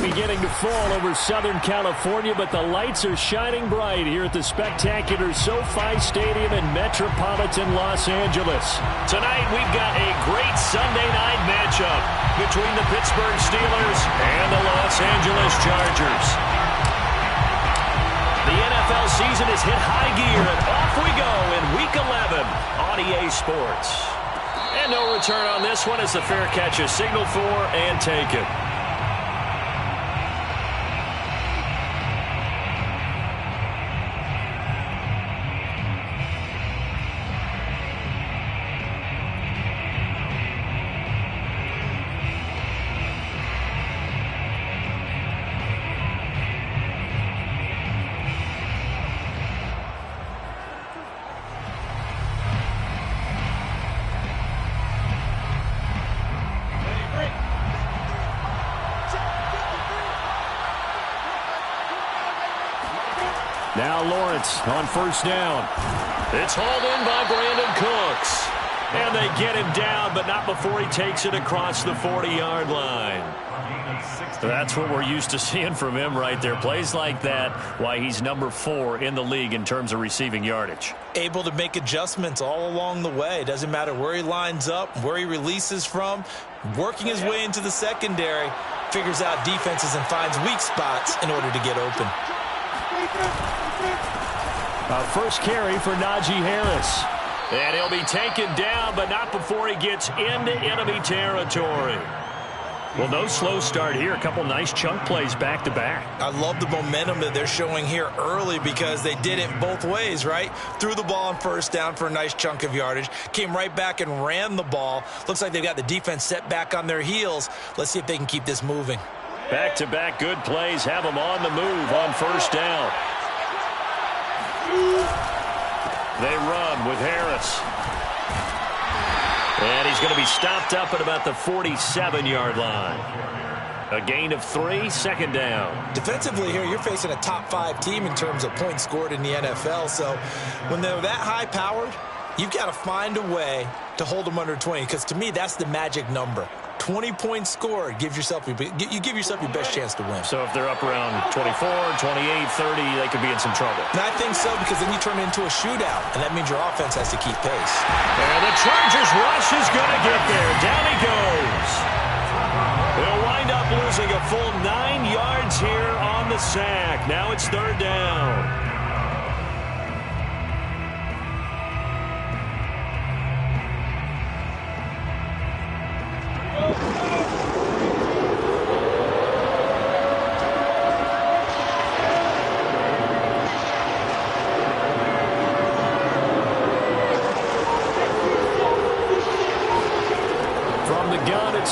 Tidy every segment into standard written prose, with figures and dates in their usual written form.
beginning to fall over Southern California, but the lights are shining bright here at the spectacular SoFi Stadium in metropolitan Los Angeles. Tonight, we've got a great Sunday night matchup between the Pittsburgh Steelers and the Los Angeles Chargers. The NFL season has hit high gear, and off we go in Week 11 on EA Sports. And no return on this one as the fair catch is signaled for and taken. Now Lawrence on first down. It's hauled in by Brandon Cooks. And they get him down, but not before he takes it across the 40-yard line. That's what we're used to seeing from him right there. Plays like that, why he's number 4 in the league in terms of receiving yardage. Able to make adjustments all along the way. Doesn't matter where he lines up, where he releases from. Working his way into the secondary. Figures out defenses and finds weak spots in order to get open. First carry for Najee Harris. And he'll be taken down, but not before he gets into enemy territory. Well, no slow start here. A couple nice chunk plays back-to-back. I love the momentum that they're showing here early because they did it both ways, right? Threw the ball on first down for a nice chunk of yardage. Came right back and ran the ball. Looks like they've got the defense set back on their heels. Let's see if they can keep this moving. Back-to-back good plays have them on the move on first down. They run with Harris. And he's going to be stopped up at about the 47-yard line. A gain of 3, second down. Defensively here, you're facing a top 5 team in terms of points scored in the NFL. So when they're that high-powered, you've got to find a way to hold them under 20. Because to me, that's the magic number. 20 points scored, you give yourself your best chance to win. So if they're up around 24, 28, 30, they could be in some trouble. And I think so, because then you turn it into a shootout, and that means your offense has to keep pace. And the Chargers rush is going to get there. Down he goes. They'll wind up losing a full 9 yards here on the sack. Now it's third down.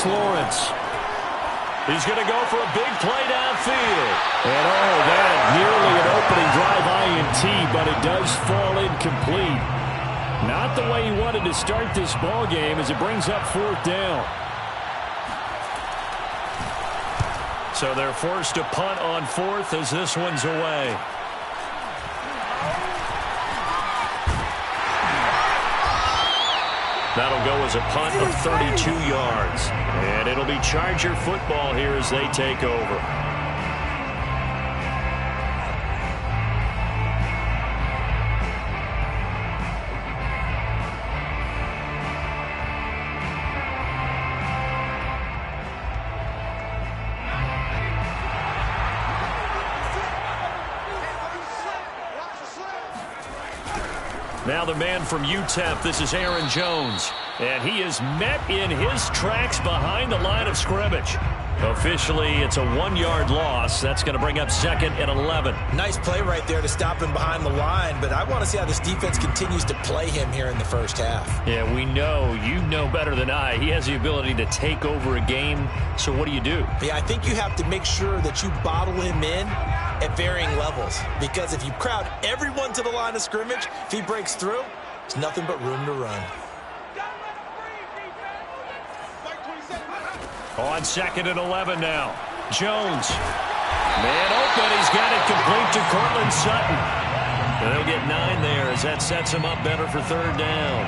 Lawrence. He's going to go for a big play downfield. And that nearly an opening drive INT, but it does fall incomplete. Not the way he wanted to start this ball game as it brings up fourth down. So they're forced to punt on fourth as this one's away. That'll go as a punt of 32 yards. And it'll be Charger football here as they take over. Now the man from UTEP, this is Aaron Jones. And he is met in his tracks behind the line of scrimmage. Officially, it's a 1-yard loss. That's going to bring up second and 11. Nice play right there to stop him behind the line, but I want to see how this defense continues to play him here in the first half. Yeah, we know, you know better than I, he has the ability to take over a game. So what do you do? Yeah, I think you have to make sure that you bottle him in at varying levels, because if you crowd everyone to the line of scrimmage, if he breaks through, there's nothing but room to run. On second and 11 now. Jones. Man open. He's got it complete to Cortland Sutton. And they'll get 9 there as that sets him up better for third down.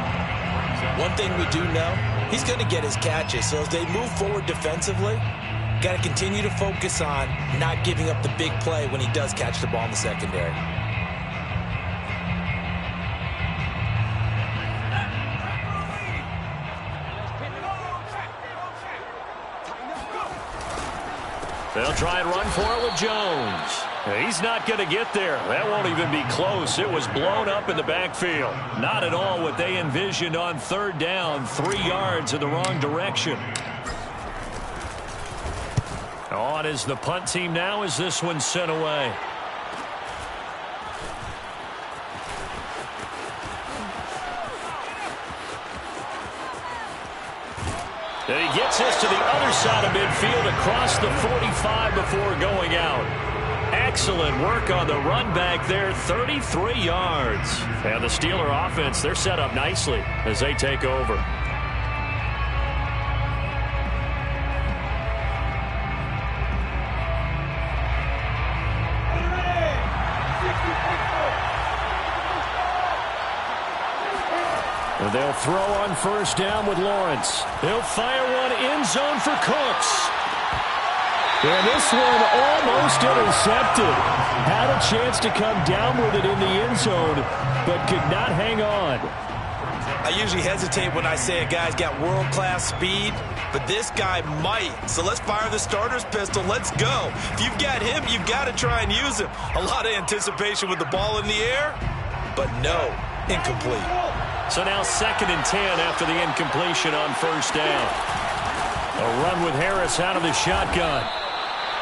One thing we do know, he's going to get his catches. So as they move forward defensively, got to continue to focus on not giving up the big play when he does catch the ball in the secondary. They'll try and run for it with Jones. He's not going to get there. That won't even be close. It was blown up in the backfield. Not at all what they envisioned on third down. 3 yards in the wrong direction. On is the punt team now as this one's sent away. And he gets this to the other side of midfield across the 45 before going out. Excellent work on the run back there, 33 yards. And the Steeler offense, they're set up nicely as they take over. And they'll throw on first down with Lawrence. They'll fire one end zone for Cooks. And this one almost intercepted. Had a chance to come down with it in the end zone, but could not hang on. I usually hesitate when I say a guy's got world-class speed, but this guy might. So let's fire the starter's pistol. Let's go. If you've got him, you've got to try and use him. A lot of anticipation with the ball in the air, but no, incomplete. So now 2nd and 10 after the incompletion on first down. A run with Harris out of the shotgun.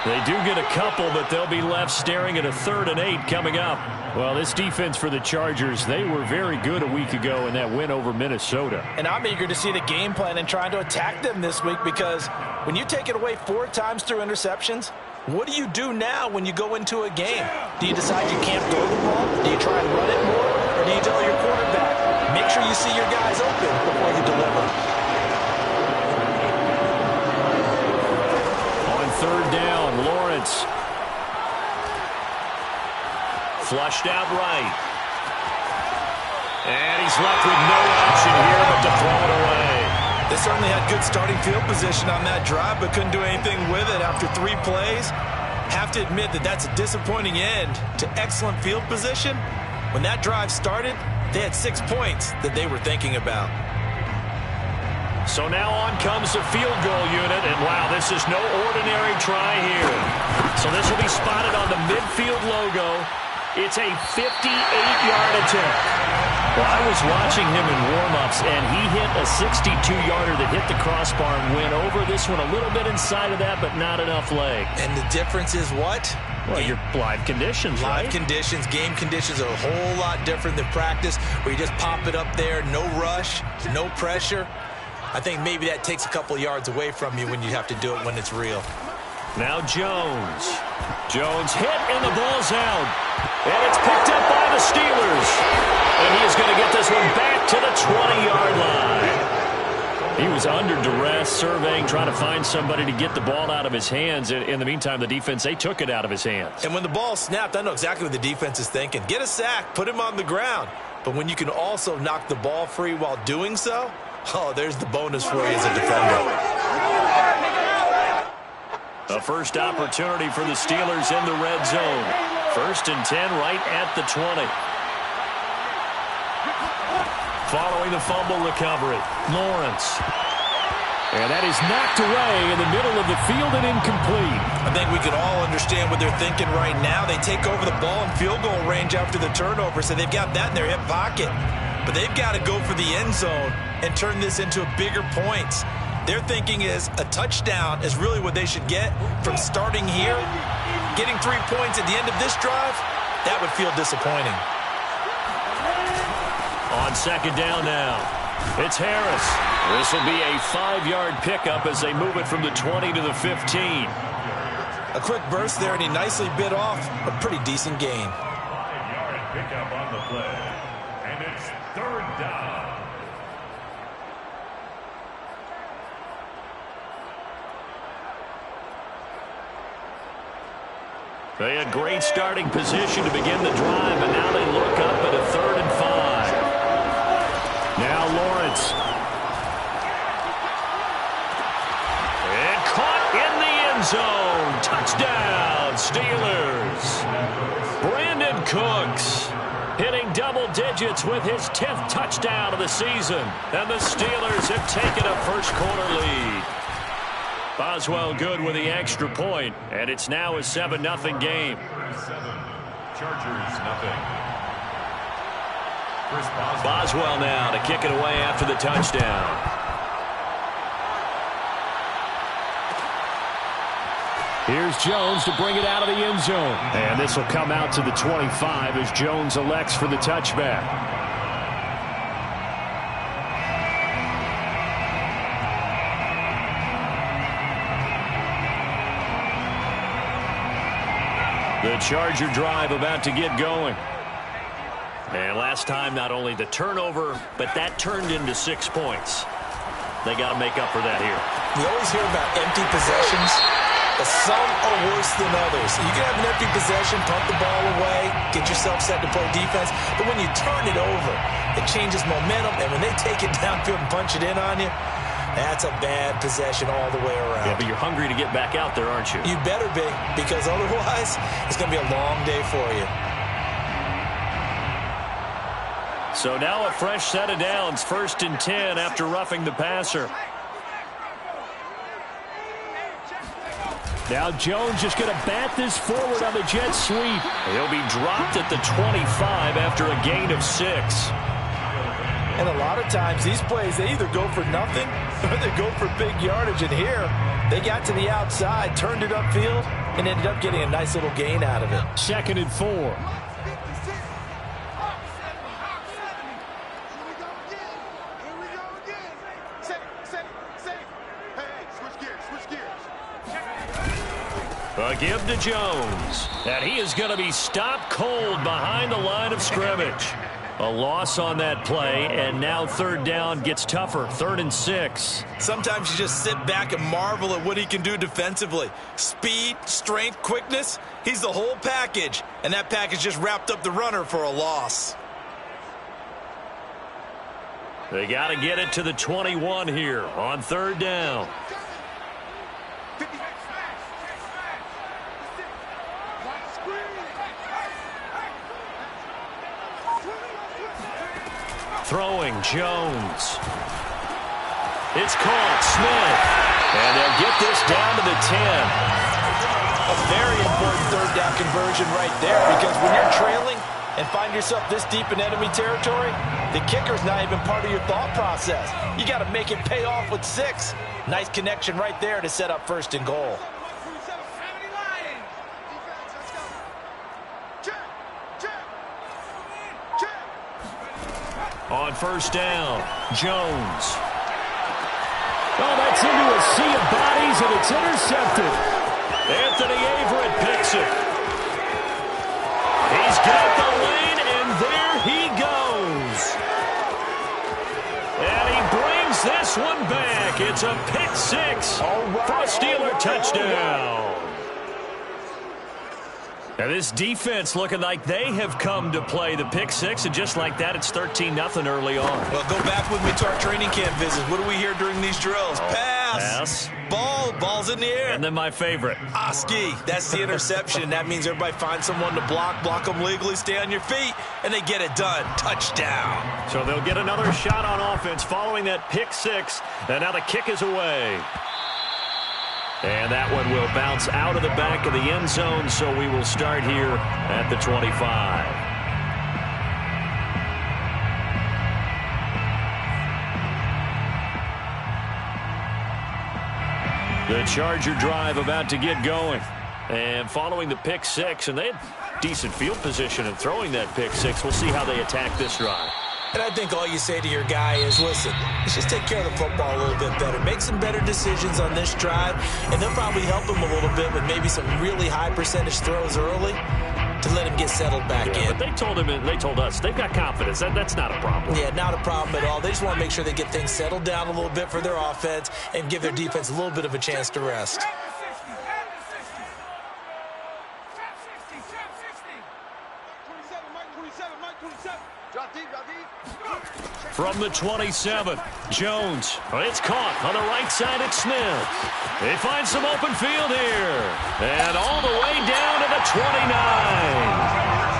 They do get a couple, but they'll be left staring at a 3rd and 8 coming up. Well, this defense for the Chargers, they were very good a week ago in that win over Minnesota. And I'm eager to see the game plan and trying to attack them this week, because when you take it away 4 times through interceptions, what do you do now when you go into a game? Do you decide you can't throw the ball? Do you try and run it more? Or do you tell your quarterback, make sure you see your guys open before you deliver? On 3rd down, Lawrence. Flushed out right. And he's left with no option here but to throw it away. They certainly had good starting field position on that drive, but couldn't do anything with it after 3 plays. Have to admit that that's a disappointing end to excellent field position. When that drive started, they had 6 points that they were thinking about. So now on comes the field goal unit, and wow, this is no ordinary try here. So this will be spotted on the midfield logo. It's a 58-yard attempt. Well, I was watching him in warm-ups, and he hit a 62-yarder that hit the crossbar and went over. This one a little bit inside of that, but not enough leg. And the difference is what? Well, your live conditions, right? Live conditions, game conditions are a whole lot different than practice, where you just pop it up there, no rush, no pressure. I think maybe that takes a couple yards away from you when you have to do it when it's real. Now Jones. Jones hit, and the ball's out. And it's picked up by the Steelers. And he is going to get this one back to the 20-yard line. He was under duress, surveying, trying to find somebody to get the ball out of his hands. In the meantime, the defense, they took it out of his hands. And when the ball snapped, I know exactly what the defense is thinking. Get a sack, put him on the ground. But when you can also knock the ball free while doing so, oh, there's the bonus for you as a defender. A first opportunity for the Steelers in the red zone. 1st and 10 right at the 20. Following the fumble recovery, Lawrence. And that is knocked away in the middle of the field and incomplete. I think we can all understand what they're thinking right now. They take over the ball in field goal range after the turnover, so they've got that in their hip pocket. But they've got to go for the end zone and turn this into bigger points. Their thinking is a touchdown is really what they should get from starting here. Getting 3 points at the end of this drive, that would feel disappointing. On 2nd down now, it's Harris. This will be a 5-yard pickup as they move it from the 20 to the 15. A quick burst there, and he nicely bit off a pretty decent gain. 5-yard pickup on the play, and it's 3rd down. They had great starting position to begin the drive, and now they look up at a 3rd and 5. Now Lawrence. And caught in the end Touchdown, Steelers. Brandon Cooks hitting double digits with his 10th touchdown of the season. And the Steelers have taken a first-quarter lead. Boswell good with the extra point, and it's now a 7-0 game. Chargers, nothing. Boswell now to kick it away after the touchdown. Here's Jones to bring it out of the end zone. And this will come out to the 25 as Jones elects for the touchback. The Charger drive about to get going. And last time, not only the turnover, but that turned into 6 points. They got to make up for that here. We always hear about empty possessions, but some are worse than others. You can have an empty possession, pump the ball away, get yourself set to play defense, but when you turn it over, it changes momentum, and when they take it downfield and punch it in on you, that's a bad possession all the way around. Yeah, but you're hungry to get back out there, aren't you? You better be, because otherwise, it's going to be a long day for you. So now a fresh set of downs, 1st and 10 after roughing the passer. Now Jones just going to bat this forward on the jet sweep. He'll be dropped at the 25 after a gain of 6. And a lot of times, these plays, they either go for nothing or they go for big yardage. And here, they got to the outside, turned it upfield, and ended up getting a nice little gain out of it. 2nd and 4. A give to Jones. And he is going to be stopped cold behind the line of scrimmage. A loss on that play, and now 3rd down gets tougher. 3rd and 6. Sometimes you just sit back and marvel at what he can do defensively. Speed, strength, quickness, he's the whole package. And that package just wrapped up the runner for a loss. They got to get it to the 21 here on 3rd down. Throwing Jones. It's caught. Smith. And they'll get this down to the 10. A very important 3rd down conversion right there, because when you're trailing and find yourself this deep in enemy territory, the kicker's not even part of your thought process. You got to make it pay off with 6. Nice connection right there to set up 1st and goal. On 1st down, Jones. Oh, that's into a sea of bodies, and it's intercepted. Anthony Averett picks it. He's got the lane, and there he goes. And he brings this one back. It's a pick 6 for a Steeler touchdown. Now this defense looking like they have come to play the pick 6, and just like that, it's 13-0 early on. Well, go back with me to our training camp visits. What do we hear during these drills? Pass. Ball's in the air. And then my favorite. Ski. That's the interception. That means everybody finds someone to block them legally, stay on your feet, and they get it done. Touchdown. So they'll get another shot on offense following that pick 6, and now the kick is away. And that one will bounce out of the back of the end zone, so we will start here at the 25. The Charger drive about to get going. And following the pick 6, and they had decent field position in throwing that pick 6. We'll see how they attack this drive. And I think all you say to your guy is, listen, let's just take care of the football a little bit better. Make some better decisions on this drive, and they'll probably help him a little bit with maybe some really high percentage throws early to let him get settled back in. But they told him, and they told us, they've got confidence. That's not a problem. Yeah, not a problem at all. They just want to make sure they get things settled down a little bit for their offense and give their defense a little bit of a chance to rest. From the 27, Jones. It's caught on the right side at Smith. They find some open field here. And all the way down to the 29.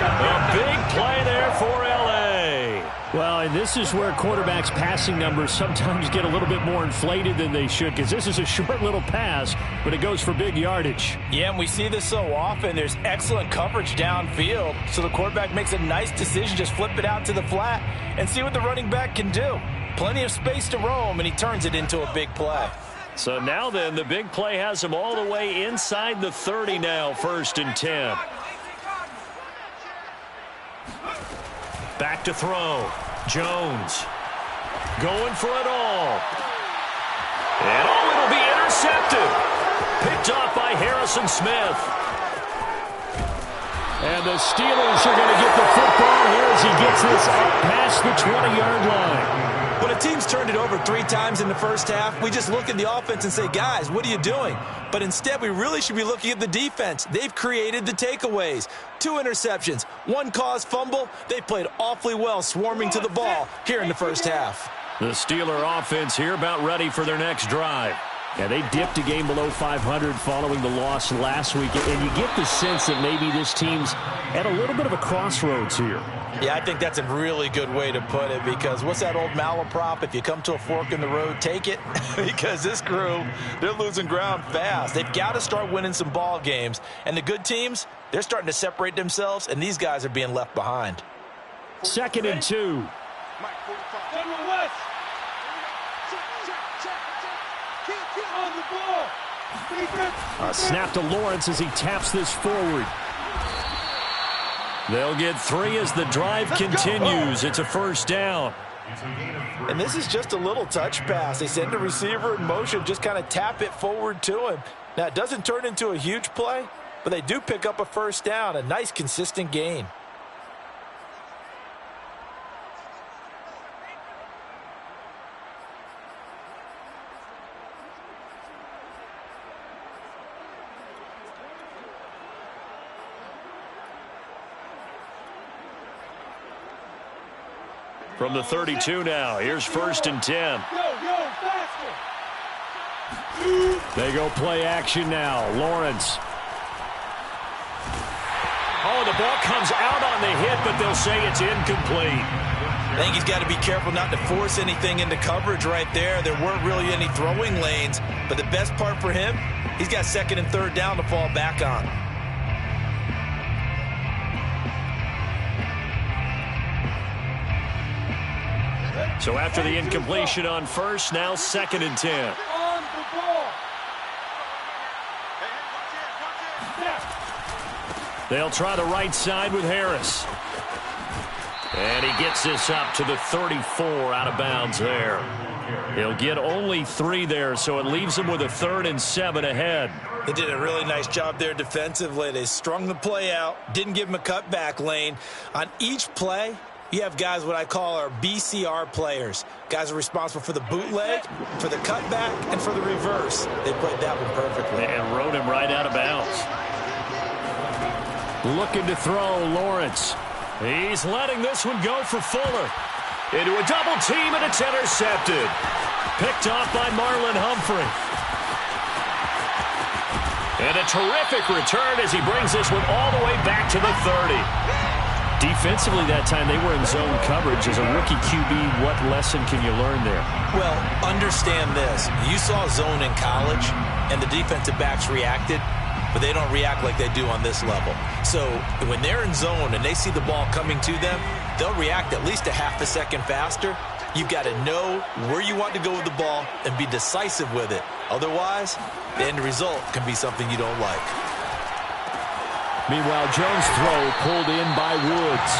A big play there for L.A. Well, and this is where quarterbacks' passing numbers sometimes get a little bit more inflated than they should, because this is a short little pass, but it goes for big yardage. Yeah, and we see this so often. There's excellent coverage downfield, so the quarterback makes a nice decision, just flip it out to the flat and see what the running back can do. Plenty of space to roam, and he turns it into a big play. So now then, the big play has him all the way inside the 30 now, 1st and 10. Back to throw. Jones going for it all. And it'll be intercepted. Picked off by Harrison Smith. And the Steelers are going to get the football here as he gets this up past the 20-yard line. When a team's turned it over 3 times in the first half, we just look at the offense and say, guys, what are you doing? But instead, we really should be looking at the defense. They've created the takeaways. 2 interceptions, 1 caused fumble. They played awfully well swarming to the ball here in the first half. The Steeler offense here about ready for their next drive. Yeah, they dipped a game below 500 following the loss last week, and you get the sense that maybe this team's at a little bit of a crossroads here. Yeah, I think that's a really good way to put it, because what's that old malaprop? If you come to a fork in the road, take it. Because this crew, they're losing ground fast. They've got to start winning some ball games. And the good teams, they're starting to separate themselves, and these guys are being left behind. 2nd and 2. A snap to Lawrence as he taps this forward. They'll get 3 as the drive continues. It's a 1st down. And this is just a little touch pass. They send the receiver in motion, just kind of tap it forward to him. Now, it doesn't turn into a huge play, but they do pick up a 1st down, a nice, consistent gain. From the 32 now, here's 1st and 10. They go play action now. Lawrence. Oh, the ball comes out on the hit, but they'll say it's incomplete. I think he's got to be careful not to force anything into coverage right there. There weren't really any throwing lanes, but the best part for him, he's got 2nd and 3rd down to fall back on. So after the incompletion on 1st, now 2nd and 10. They'll try the right side with Harris. And he gets this up to the 34 out of bounds there. He'll get only 3 there, so it leaves him with a 3rd and 7 ahead. They did a really nice job there defensively. They strung the play out, didn't give him a cutback lane. On each play, you have guys what I call our BCR players. Guys are responsible for the bootleg, for the cutback, and for the reverse. They played that one perfectly. And rode him right out of bounds. Looking to throw, Lawrence. He's letting this one go for Fuller. Into a double team, and it's intercepted. Picked off by Marlon Humphrey. And a terrific return as he brings this one all the way back to the 30. Defensively that time, they were in zone coverage. As a rookie QB, what lesson can you learn there? Well, understand this. You saw zone in college, and the defensive backs reacted, but they don't react like they do on this level. So when they're in zone and they see the ball coming to them, they'll react at least a half a second faster. You've got to know where you want to go with the ball and be decisive with it. Otherwise, the end result can be something you don't like. Meanwhile, Jones' throw pulled in by Woods.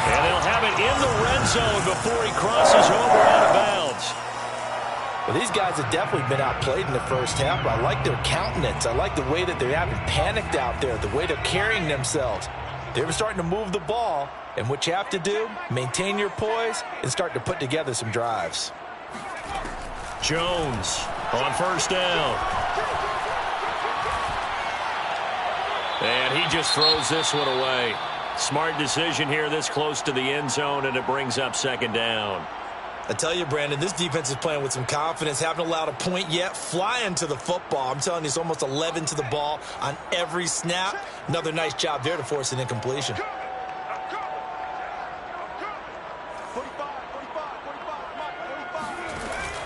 And they'll have it in the red zone before he crosses over out of bounds. Well, these guys have definitely been outplayed in the first half, but I like their countenance. I like the way that they haven't panicked out there, the way they're carrying themselves. They're starting to move the ball, and what you have to do, maintain your poise and start to put together some drives. Jones on 1st down. And he just throws this one away. Smart decision here this close to the end zone, and it brings up second down. I tell you, Brandon, this defense is playing with some confidence. Haven't allowed a point yet. Flying to the football. I'm telling you, it's almost 11 to the ball on every snap. Another nice job there to force an incompletion.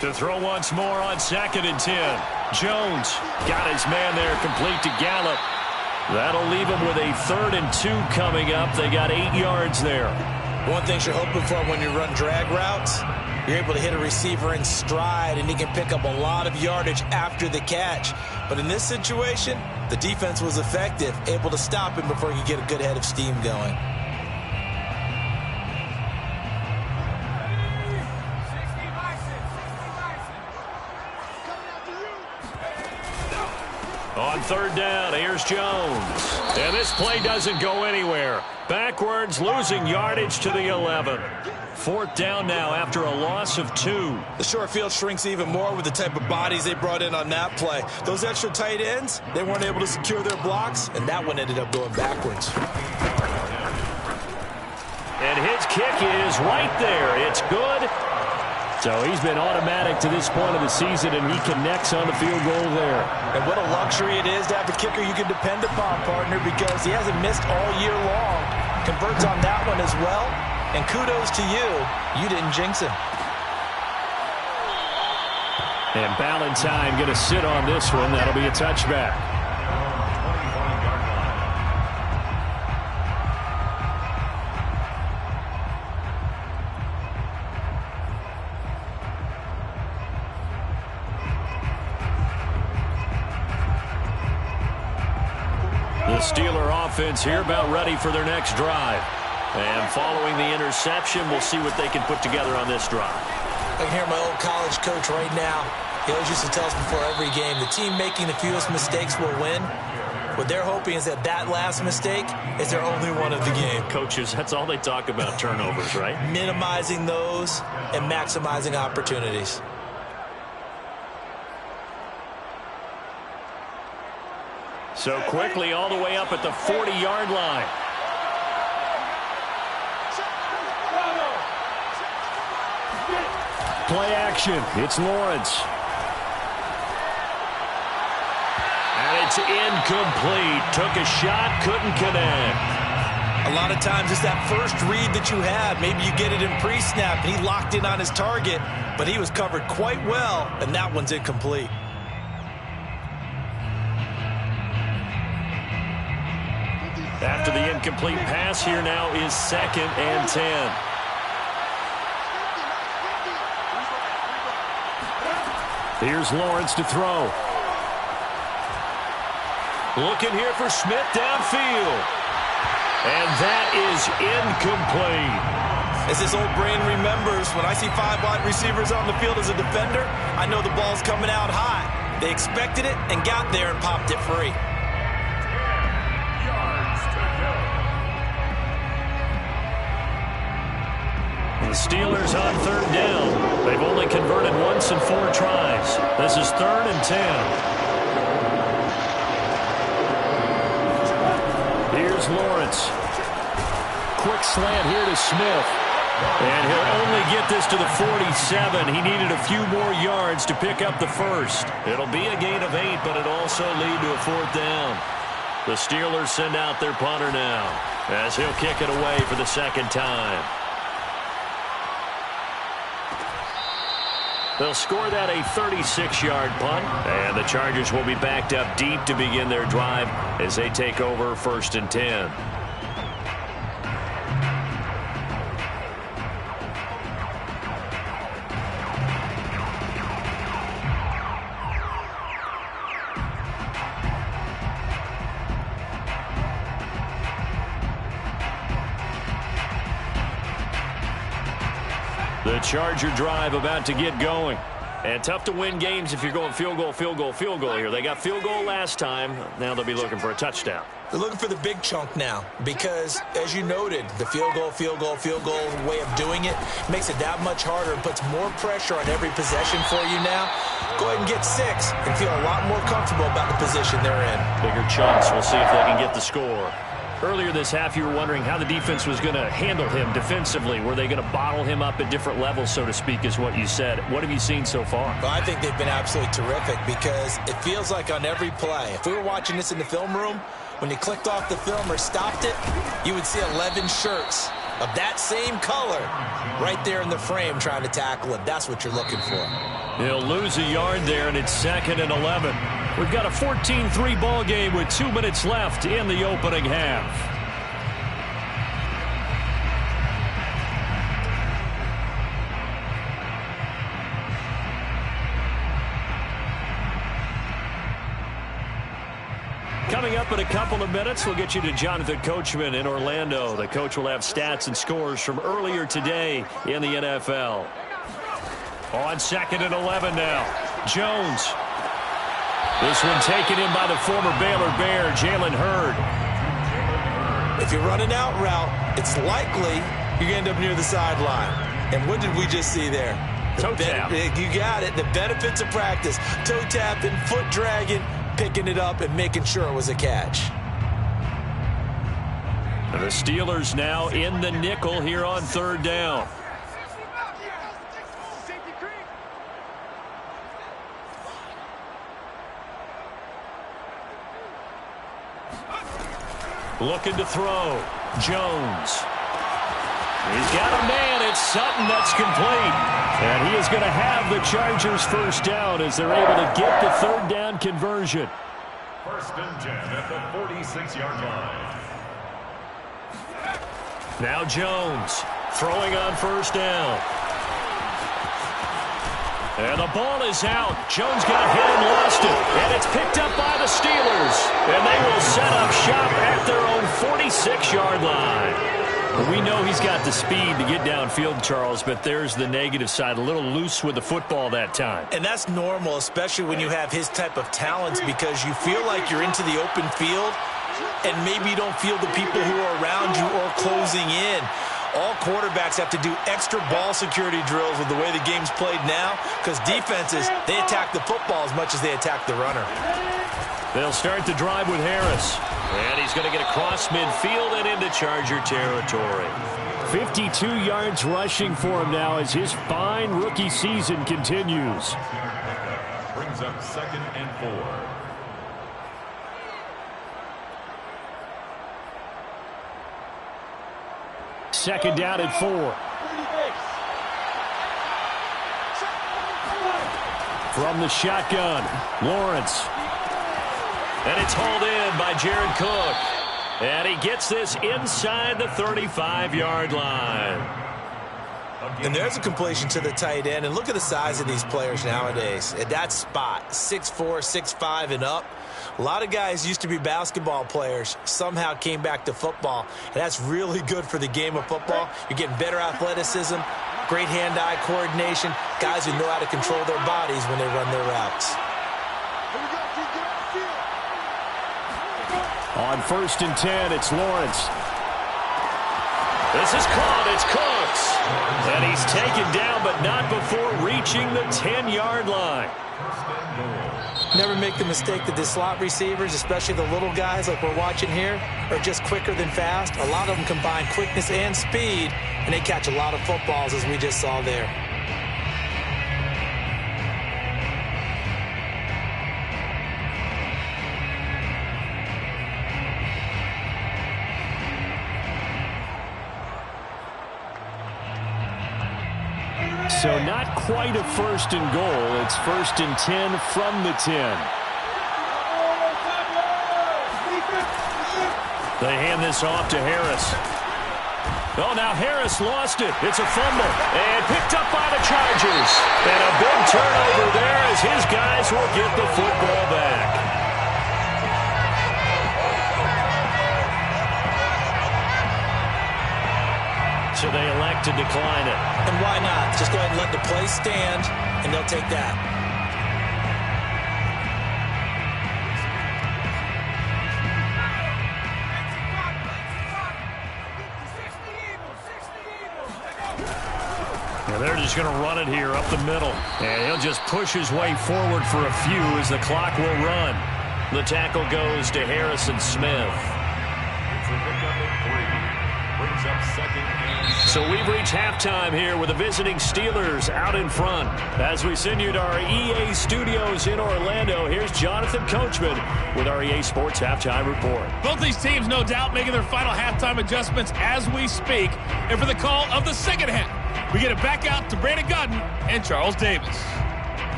To throw once more on 2nd and 10. Jones got his man there, complete to Gallup. That'll leave him with a 3rd and 2 coming up. They got 8 yards there. One thing you're hoping for when you run drag routes, you're able to hit a receiver in stride, and he can pick up a lot of yardage after the catch. But in this situation, the defense was effective, able to stop him before he could get a good head of steam going. On 3rd down, here's Jones. And this play doesn't go anywhere. Backwards, losing yardage to the 11. 4th down now after a loss of 2. The short field shrinks even more with the type of bodies they brought in on that play. Those extra tight ends, they weren't able to secure their blocks, and that one ended up going backwards. And his kick is right there. It's good. So he's been automatic to this point of the season, and he connects on the field goal there. And what a luxury it is to have a kicker you can depend upon, partner, because he hasn't missed all year long. Converts on that one as well. And kudos to you. You didn't jinx him. And Ballantyne going to sit on this one. That'll be a touchback. The Steeler offense here about ready for their next drive. And following the interception, we'll see what they can put together on this drive. I can hear my old college coach right now. He always used to tell us before every game, the team making the fewest mistakes will win. What they're hoping is that that last mistake is their only one of the game. Coaches, that's all they talk about, turnovers, right? Minimizing those and maximizing opportunities. So quickly all the way up at the 40-yard line. Play action. It's Lawrence. And it's incomplete. Took a shot, couldn't connect. A lot of times it's that first read that you have. Maybe you get it in pre-snap, and he locked in on his target, but he was covered quite well, and that one's incomplete. After the incomplete pass, here now is 2nd and 10. Here's Lawrence to throw. Looking here for Smith downfield. And that is incomplete. As this old brain remembers, when I see 5 wide receivers on the field as a defender, I know the ball's coming out high. They expected it and got there and popped it free. The Steelers on 3rd down. They've only converted once in 4 tries. This is 3rd and 10. Here's Lawrence. Quick slant here to Smith. And he'll only get this to the 47. He needed a few more yards to pick up the first. It'll be a gain of 8, but it'll also lead to a 4th down. The Steelers send out their punter now, as he'll kick it away for the 2nd time. They'll score that a 36-yard punt, and the Chargers will be backed up deep to begin their drive as they take over 1st and 10. The Charger drive about to get going. And tough to win games if you're going field goal, field goal, field goal here. They got field goal last time. Now they'll be looking for a touchdown. They're looking for the big chunk now because, as you noted, the field goal way of doing it makes it that much harder and puts more pressure on every possession for you now. Go ahead and get 6 and feel a lot more comfortable about the position they're in. Bigger chunks. We'll see if they can get the score. Earlier this half, you were wondering how the defense was going to handle him defensively. Were they going to bottle him up at different levels, so to speak, is what you said. What have you seen so far? Well, I think they've been absolutely terrific because it feels like on every play, if we were watching this in the film room, when you clicked off the film or stopped it, you would see 11 shirts of that same color right there in the frame trying to tackle him. That's what you're looking for. He'll lose a yard there, and it's 2nd and 11. We've got a 14-3 ball game with 2 minutes left in the opening half. Coming up in a couple of minutes, we'll get you to Jonathan Coachman in Orlando. The coach will have stats and scores from earlier today in the NFL. On 2nd and 11 now. Jones. This one taken in by the former Baylor Bear, Jalen Hurd. If you're running out route, it's likely you're going to end up near the sideline. And what did we just see there? Toe tap. You got it. The benefits of practice. Toe tapping, foot dragging, picking it up, and making sure it was a catch. The Steelers now in the nickel here on 3rd down. Looking to throw. Jones. He's got a man. It's Sutton that's complete. And he is going to have the Chargers first down as they're able to get the 3rd down conversion. 1st and 10 at the 46-yard line. Now Jones throwing on 1st down. And the ball is out. Jones got hit and lost it. And it's picked up by the Steelers. And they will set up shop at their own 46-yard line. We know he's got the speed to get downfield, Charles, but there's the negative side. A little loose with the football that time. And that's normal, especially when you have his type of talents, because you feel like you're into the open field and maybe you don't feel the people who are around you or closing in. All quarterbacks have to do extra ball security drills with the way the game's played now because defenses, they attack the football as much as they attack the runner. They'll start the drive with Harris. And he's going to get across midfield and into Charger territory. 52 yards rushing for him now as his fine rookie season continues. Brings up 2nd and 4. Second down at 4. From the shotgun, Lawrence. And it's hauled in by Jared Cook. And he gets this inside the 35-yard line. And there's a completion to the tight end. And look at the size of these players nowadays. At that spot, 6'4", 6'5", and up. A lot of guys used to be basketball players, somehow came back to football. And that's really good for the game of football. You're getting better athleticism, great hand-eye coordination, guys who know how to control their bodies when they run their routes. On 1st and 10, it's Lawrence. This is caught. It's Cooks. And he's taken down, but not before reaching the 10-yard line. Never make the mistake that the slot receivers, especially the little guys like we're watching here, are just quicker than fast. A lot of them combine quickness and speed, and they catch a lot of footballs, as we just saw there. So not quite a 1st and goal. It's 1st and 10 from the 10. They hand this off to Harris. Oh, now Harris lost it. It's a fumble. And picked up by the Chargers. And a big turnover there as his guys will get the football back. So they elect to decline it. And why not? Just go ahead and let the play stand, and they'll take that. And they're just going to run it here up the middle. And he'll just push his way forward for a few as the clock will run. The tackle goes to Harrison Smith. It's a pickup at 3. Brings up second and 7. So we've reached halftime here with the visiting Steelers out in front. As we send you to our EA studios in Orlando, here's Jonathan Coachman with our EA Sports Halftime Report. Both these teams, no doubt, making their final halftime adjustments as we speak. And for the call of the second half, we get it back out to Brandon Gudden and Charles Davis.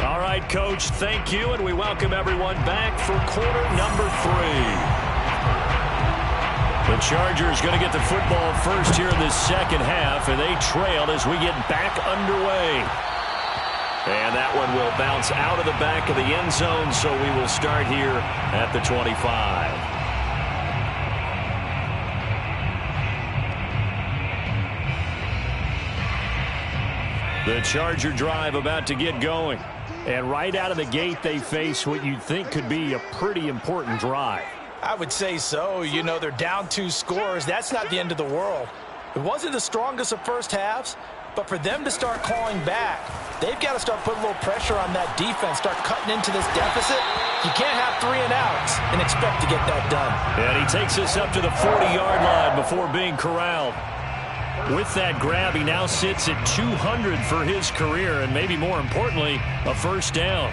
All right, Coach, thank you, and we welcome everyone back for quarter number 3. The Chargers going to get the football first here in this second half, and they trail as we get back underway. And that one will bounce out of the back of the end zone, so we will start here at the 25. The Charger drive about to get going. And right out of the gate, they face what you'd think could be a pretty important drive. I would say so. You know, they're down 2 scores. That's not the end of the world. It wasn't the strongest of first halves, but for them to start clawing back, they've got to start putting a little pressure on that defense, start cutting into this deficit. You can't have 3 and outs and expect to get that done. And he takes us up to the 40-yard line before being corralled. With that grab, he now sits at 200 for his career, and maybe more importantly, a first down.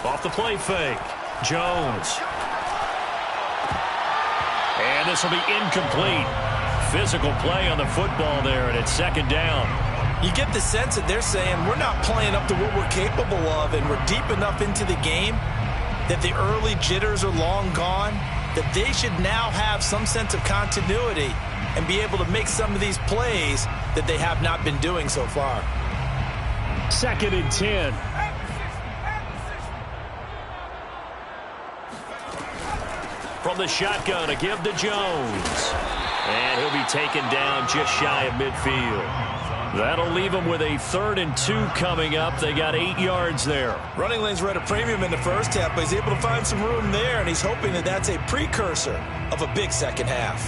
Off the play fake. Jones. And this will be incomplete. Physical play on the football there, and it's second down. You get the sense that they're saying we're not playing up to what we're capable of, and we're deep enough into the game that the early jitters are long gone, that they should now have some sense of continuity and be able to make some of these plays that they have not been doing so far. Second and 10. From the shotgun, a give to Jones. And he'll be taken down just shy of midfield. That'll leave them with a 3rd and 2 coming up. They got 8 yards there. Running lanes were at a premium in the first half, but he's able to find some room there, and he's hoping that that's a precursor of a big second half.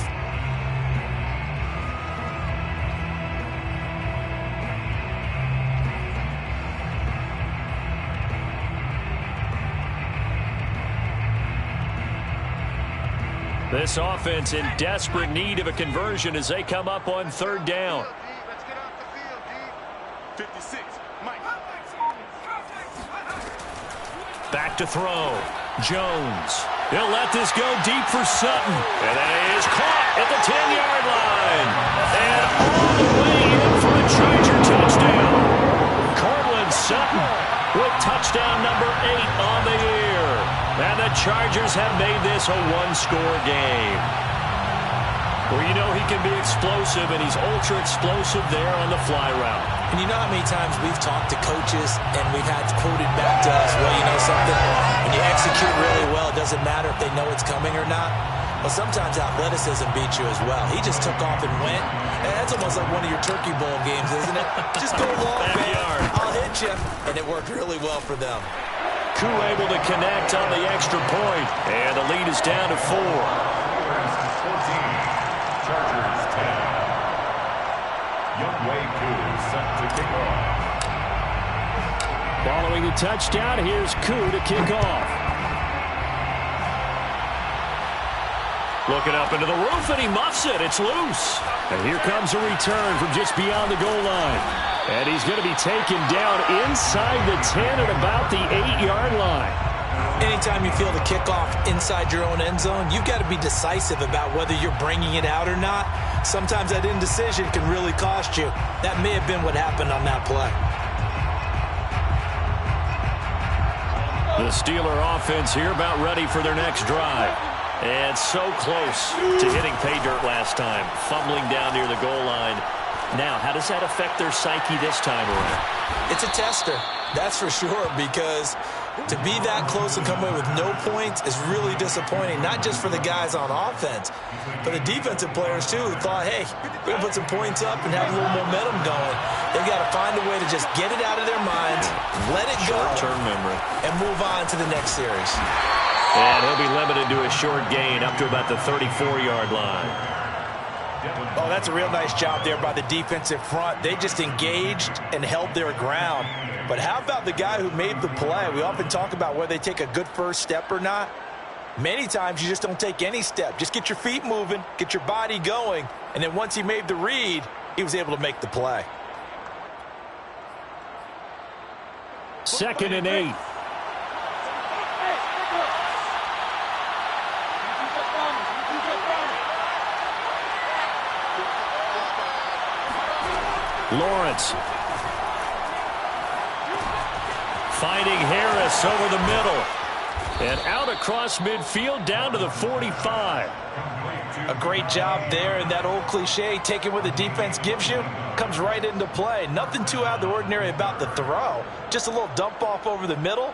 This offense in desperate need of a conversion as they come up on 3rd down. Let's get off the field, D. 56, Mike. Back to throw. Jones. He'll let this go deep for Sutton. And that is caught at the 10-yard line. And all the way in for a Charger touchdown. Cortland Sutton with touchdown number 8 on the year. And the Chargers have made this a 1-score game. Well, you know he can be explosive, and he's ultra-explosive there on the fly route. And you know how many times we've talked to coaches and we've had quoted back to us, well, you know something, when you execute really well, it doesn't matter if they know it's coming or not. Well, sometimes athleticism beats you as well. He just took off and went. And that's almost like one of your Turkey Bowl games, isn't it? Just go long, man. I'll hit you. And it worked really well for them. Koo able to connect on the extra point. And the lead is down to 4. 14, Chargers 10. Youngway Koo set to kick off. Following the touchdown, here's Koo to kick off. Looking up into the roof, and he muffs it. It's loose. And here comes a return from just beyond the goal line. And he's going to be taken down inside the 10 at about the 8-yard line. Anytime you feel the kickoff inside your own end zone, you've got to be decisive about whether you're bringing it out or not. Sometimes that indecision can really cost you. That may have been what happened on that play. The Steeler offense here about ready for their next drive. And so close to hitting pay dirt last time, fumbling down near the goal line. Now, how does that affect their psyche this time around? It's a tester, that's for sure, because to be that close and come away with no points is really disappointing, not just for the guys on offense, but the defensive players, too, who thought, hey, we're going to put some points up and have a little momentum going. They They've got to find a way to just get it out of their minds, let it go, short-term memory, and move on to the next series. And he'll be limited to a short gain up to about the 34-yard line. Oh, that's a real nice job there by the defensive front. They just engaged and held their ground. But how about the guy who made the play? We often talk about whether they take a good first step or not. Many times you just don't take any step. Just get your feet moving, get your body going, and then once he made the read, he was able to make the play. 2nd and 8. Lawrence finding Harris over the middle and out across midfield down to the 45. A great job there, and that old cliche, taking what the defense gives you, comes right into play. Nothing too out of the ordinary about the throw, just a little dump off over the middle.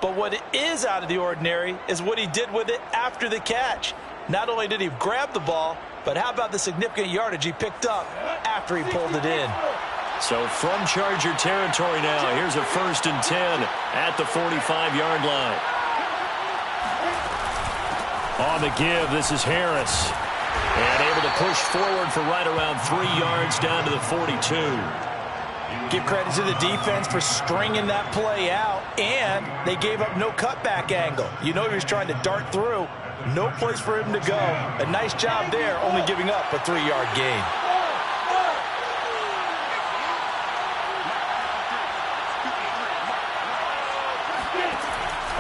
But what it is out of the ordinary is what he did with it after the catch. Not only did he grab the ball, but how about the significant yardage he picked up after he pulled it in? So from Charger territory now, here's a 1st and 10 at the 45-yard line. On the give, this is Harris. And able to push forward for right around 3 yards down to the 42. Give credit to the defense for stringing that play out, and they gave up no cutback angle. You know he was trying to dart through. No place for him to go. A nice job there, only giving up a 3-yard gain.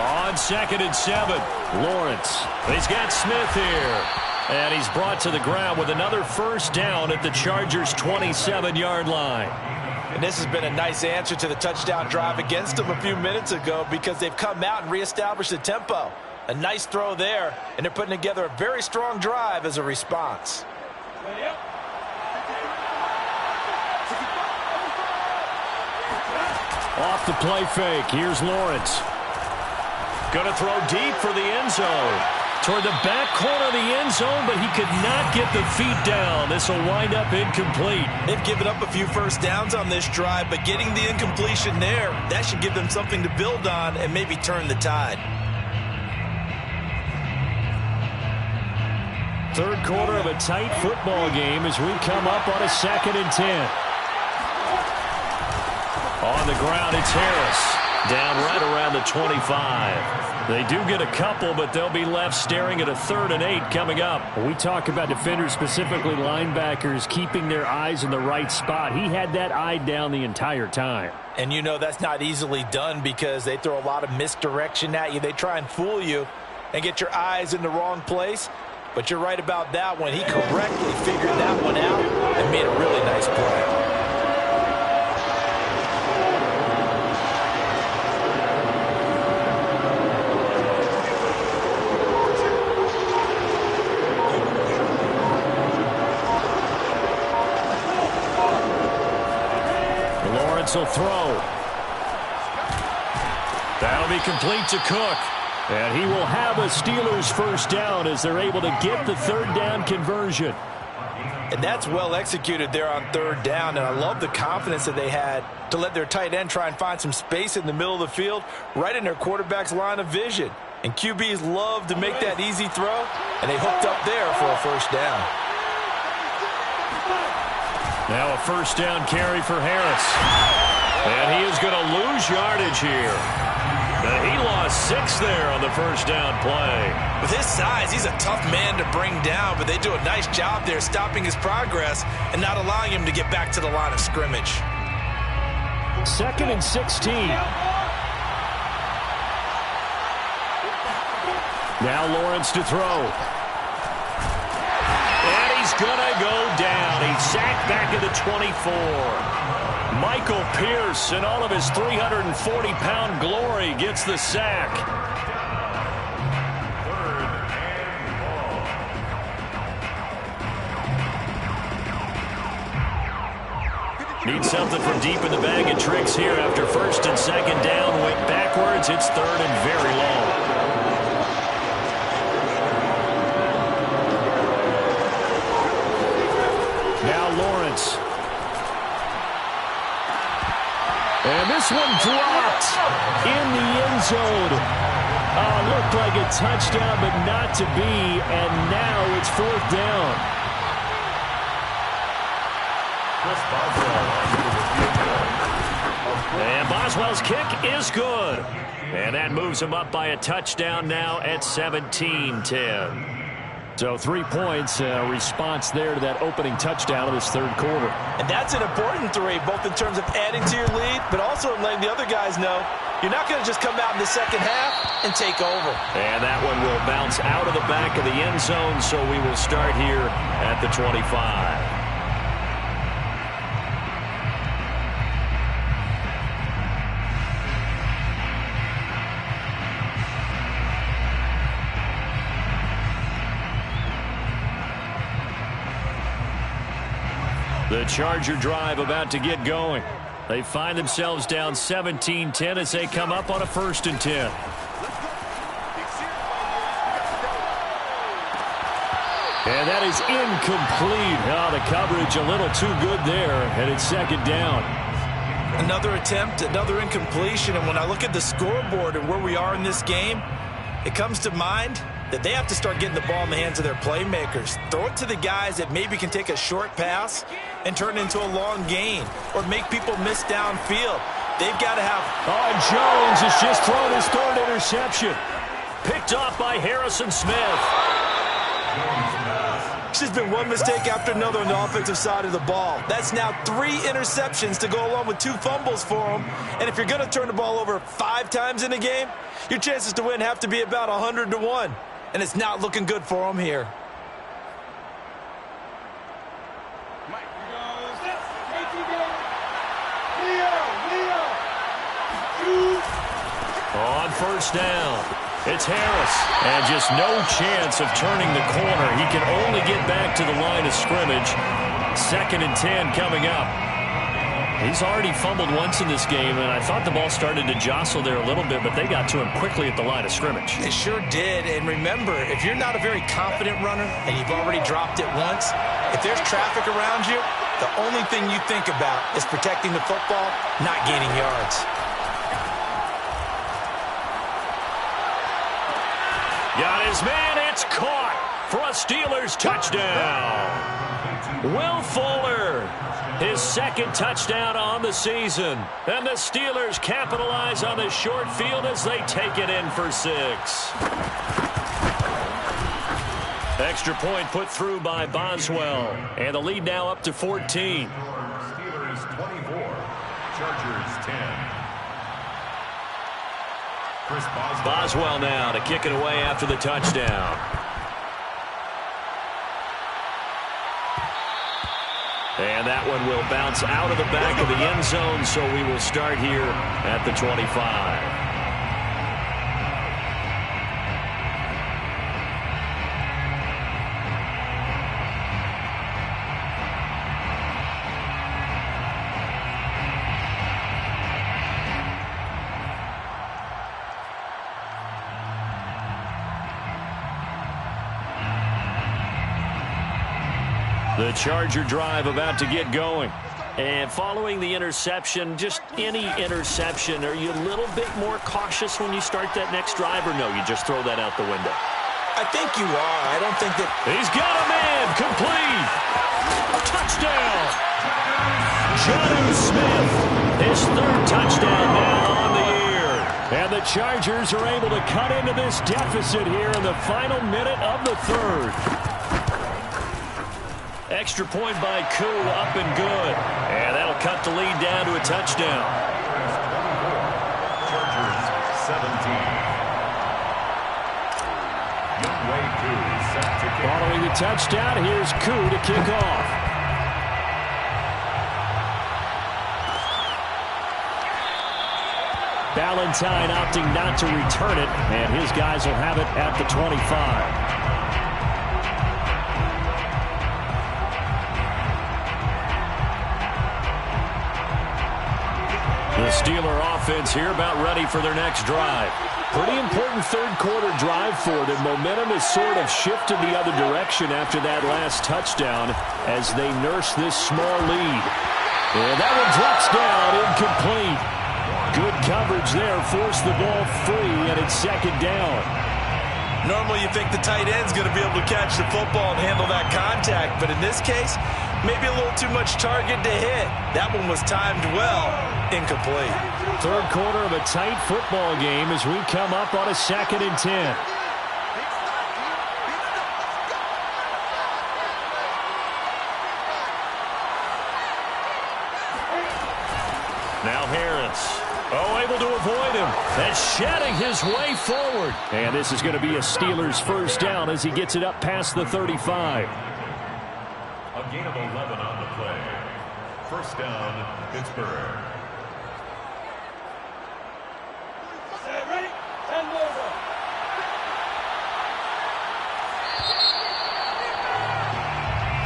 On 2nd and 7, Lawrence. He's got Smith here. And he's brought to the ground with another 1st down at the Chargers' 27-yard line. And this has been a nice answer to the touchdown drive against them a few minutes ago because they've come out and reestablished the tempo. A nice throw there, and they're putting together a very strong drive as a response. Off the play fake, here's Lawrence. Going to throw deep for the end zone. Toward the back corner of the end zone, but he could not get the feet down. This will wind up incomplete. They've given up a few first downs on this drive, but getting the incompletion there, that should give them something to build on and maybe turn the tide. 3rd quarter of a tight football game as we come up on a 2nd and 10. On the ground, it's Harris. Down right around the 25. They do get a couple, but they'll be left staring at a 3rd and 8 coming up. We talk about defenders, specifically linebackers, keeping their eyes in the right spot. He had that eye down the entire time. And you know that's not easily done because they throw a lot of misdirection at you. They try and fool you and get your eyes in the wrong place. But you're right about that one. He correctly figured that one out and made a really nice play. Lawrence will throw. That'll be complete to Cook. And he will have a Steelers 1st down as they're able to get the 3rd down conversion. And that's well executed there on 3rd down. And I love the confidence that they had to let their tight end try and find some space in the middle of the field, right in their quarterback's line of vision. And QBs love to make that easy throw, and they hooked up there for a 1st down. Now a 1st down carry for Harris. And he is going to lose yardage here. He lost 6 there on the 1st down play. With his size, he's a tough man to bring down, but they do a nice job there stopping his progress and not allowing him to get back to the line of scrimmage. 2nd and 16. Now Lawrence to throw. And he's going to go down. He's sacked back at the 24. Michael Pierce, in all of his 340-pound glory, gets the sack. Need something from deep in the bag of tricks here after 1st and 2nd down. Went backwards. It's 3rd and very long. Now Lawrence. And this one dropped in the end zone. Looked like a touchdown, but not to be. And now it's 4th down. And Boswell's kick is good. And that moves him up by a touchdown now at 17-10. So 3 points, response there to that opening touchdown of this third quarter. And that's an important 3, both in terms of adding to your lead, but also in letting the other guys know you're not going to just come out in the second half and take over. And that one will bounce out of the back of the end zone, so we will start here at the 25. The Charger drive about to get going. They find themselves down 17-10 as they come up on a 1st and 10. And that is incomplete. Oh, the coverage a little too good there, and it's 2nd down. Another attempt, another incompletion, and when I look at the scoreboard and where we are in this game, it comes to mind that they have to start getting the ball in the hands of their playmakers. Throw it to the guys that maybe can take a short pass and turn it into a long gain or make people miss downfield. They've got to have... Oh, Jones has just thrown his 3rd interception. Picked off by Harrison Smith. It's just been one mistake after another on the offensive side of the ball. That's now 3 interceptions to go along with 2 fumbles for them. And if you're going to turn the ball over 5 times in a game, your chances to win have to be about 100 to 1. And it's not looking good for them here. On 1st down, it's Harris. And just no chance of turning the corner. He can only get back to the line of scrimmage. 2nd and 10 coming up. He's already fumbled once in this game, and I thought the ball started to jostle there a little bit, but they got to him quickly at the line of scrimmage. They sure did. And remember, if you're not a very confident runner and you've already dropped it once, if there's traffic around you, the only thing you think about is protecting the football, not gaining yards. Got his man. It's caught for a Steelers touchdown. Will Fuller, his 2nd touchdown on the season. And the Steelers capitalize on the short field as they take it in for 6. Extra point put through by Boswell. And the lead now up to 14. Steelers 24, Chargers 10. Chris Boswell now to kick it away after the touchdown. And that one will bounce out of the back of the end zone, so we will start here at the 25. The Charger drive about to get going. And following the interception, just any interception, are you a little bit more cautious when you start that next drive, or no, you just throw that out the window? I think you are. I don't think that... He's got a man. Complete. Touchdown. Jonnu Smith, his 3rd touchdown now on the year. And the Chargers are able to cut into this deficit here in the final minute of the 3rd. Extra point by Koo, up and good. And that'll cut the lead down to a touchdown. Chargers 17. Youngway Koo set to kick. Following the touchdown, here's Koo to kick off. Valentine opting not to return it, and his guys will have it at the 25. The Steeler offense here about ready for their next drive. Pretty important 3rd quarter drive for them. Momentum has sort of shifted the other direction after that last touchdown as they nurse this small lead. And that one drops down incomplete. force the ball free, and it's second down. Normally you think the tight end's going to be able to catch the football and handle that contact, but in this case, maybe a little too much target to hit. That one was timed well, incomplete. Third quarter of a tight football game as we come up on a 2nd and 10. Now Harris. Oh, able to avoid him. And shedding his way forward. And this is going to be a Steelers first down as he gets it up past the 35. A gain of 11 on the play. First down, Pittsburgh.